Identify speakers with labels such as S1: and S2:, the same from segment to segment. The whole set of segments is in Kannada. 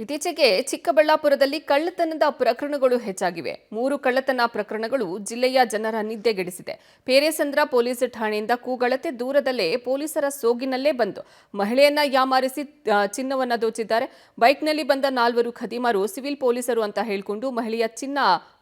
S1: ಇತ್ತೀಚೆಗೆ ಚಿಕ್ಕಬಳ್ಳಾಪುರದಲ್ಲಿ ಕಳ್ಳತನದ ಪ್ರಕರಣಗಳು ಹೆಚ್ಚಾಗಿವೆ. 3 ಕಳ್ಳತನ ಪ್ರಕರಣಗಳು ಜಿಲ್ಲೆಯ ಜನರ ನಿದ್ದೆಗೆಡಿಸಿದೆ. ಪೇರೆಸಂದ್ರ ಪೊಲೀಸ್ ಠಾಣೆಯಿಂದ ಕೂಗಳತೆ ದೂರದಲ್ಲೇ ಪೊಲೀಸರ ಸೋಗಿನಲ್ಲೇ ಬಂದು ಮಹಿಳೆಯನ್ನ ಯಾಮಾರಿಸಿ ಚಿನ್ನವನ್ನ ದೋಚಿದ್ದಾರೆ. ಬೈಕ್ನಲ್ಲಿ ಬಂದ 4 ಖದೀಮರು ಸಿವಿಲ್ ಪೊಲೀಸರು ಅಂತ ಹೇಳಿಕೊಂಡು ಮಹಿಳೆಯ ಚಿನ್ನ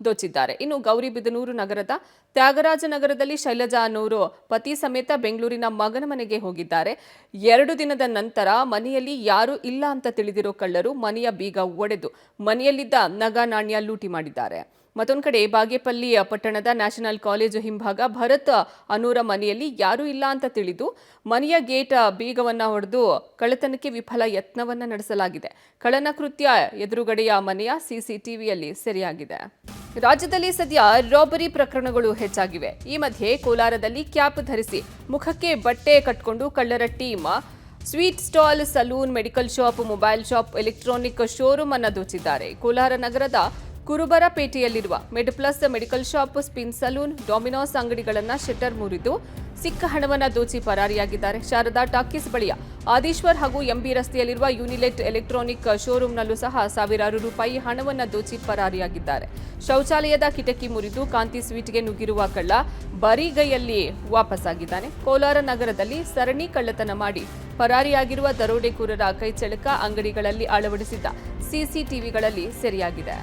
S1: ದೋಚಿದ್ದಾರೆ. ಇನ್ನು ಗೌರಿಬಿದನೂರು ನಗರದ ತ್ಯಾಗರಾಜನಗರದಲ್ಲಿ ಶೈಲಜಾ ಅನ್ನೋರು ಪತಿ ಸಮೇತ ಬೆಂಗಳೂರಿನ ಮಗನ ಮನೆಗೆ ಹೋಗಿದ್ದಾರೆ. 2 ದಿನದ ನಂತರ ಮನೆಯಲ್ಲಿ ಯಾರೂ ಇಲ್ಲ ಅಂತ ತಿಳಿದಿರೋ ಕಳ್ಳರು ಮನೆಯ ಬೀಗ ಒಡೆದು ಮನೆಯಲ್ಲಿದ್ದ ನಗ ನಾಣ್ಯ ಲೂಟಿ ಮಾಡಿದ್ದಾರೆ. ಮತ್ತೊಂದು ಕಡೆ ಬಾಗೇಪಲ್ಲಿ ಪಟ್ಟಣದ ನ್ಯಾಷನಲ್ ಕಾಲೇಜು ಹಿಂಭಾಗ ಭರತ್ ಅನ್ನೋರ ಮನೆಯಲ್ಲಿ ಯಾರೂ ಇಲ್ಲ ಅಂತ ತಿಳಿದು ಮನೆಯ ಗೇಟ್ ಬೀಗವನ್ನ ಹೊಡೆದು ಕಳ್ಳತನಕ್ಕೆ ವಿಫಲ ಯತ್ನವನ್ನ ನಡೆಸಲಾಗಿದೆ. ಕಳ್ಳನ ಕೃತ್ಯ ಎದುರುಗಡೆಯ ಮನೆಯ ಸಿಸಿಟಿವಿಯಲ್ಲಿ ಸೆರೆಯಾಗಿದೆ. ರಾಜ್ಯದಲ್ಲಿ ಸದ್ಯ ರಾಬರಿ ಪ್ರಕರಣಗಳು ಹೆಚ್ಚಾಗಿವೆ. ಈ ಮಧ್ಯೆ ಕೋಲಾರದಲ್ಲಿ ಕ್ಯಾಪ್ ಧರಿಸಿ ಮುಖಕ್ಕೆ ಬಟ್ಟೆ ಕಟ್ಟಿಕೊಂಡು ಕಳ್ಳರ team sweet stall, saloon, medical shop, mobile shop, electronic showroom ಅನ್ನು ದೋಚಿದ್ದಾರೆ. ಕೋಲಾರ ನಗರದ ಕುರುಬರಪೇಟೆಯಲ್ಲಿರುವ MedPlus medical shop, spin saloon, Domino's ಅಂಗಡಿಗಳನ್ನು ಶಟರ್ ಮುರಿದು ಸಿಕ್ಕ ಹಣವನ್ನು ದೋಚಿ ಪರಾರಿಯಾಗಿದ್ದಾರೆ. ಶಾರದಾ ಟಾಕೀಸ್ ಬಳಿಯ ಆದೀಶ್ವರ್ ಹಾಗೂ ಎಂಬಿ ರಸ್ತೆಯಲ್ಲಿರುವ ಯೂನಿಲೆಟ್ ಎಲೆಕ್ಟ್ರಾನಿಕ್ ಶೋರೂಮ್ನಲ್ಲೂ ಸಹ ಸಾವಿರಾರು ರೂಪಾಯಿ ಹಣವನ್ನು ದೋಚಿ ಪರಾರಿಯಾಗಿದ್ದಾರೆ. ಶೌಚಾಲಯದ ಕಿಟಕಿ ಮುರಿದು ಕಾಂತಿ ಸ್ವೀಟ್ಗೆ ನುಗ್ಗಿರುವ ಕಳ್ಳ ಬರಿಗೈಯಲ್ಲಿ ವಾಪಸ್ಸಾಗಿದ್ದಾನೆ. ಕೋಲಾರ ನಗರದಲ್ಲಿ ಸರಣಿ ಕಳ್ಳತನ ಮಾಡಿ ಪರಾರಿಯಾಗಿರುವ ದರೋಡೆಕೋರರ ಕೈಚಳಕ ಅಂಗಡಿಗಳಲ್ಲಿ ಅಳವಡಿಸಿದ್ದ ಸಿಸಿಟಿವಿಗಳಲ್ಲಿ ಸೆರೆಯಾಗಿದೆ.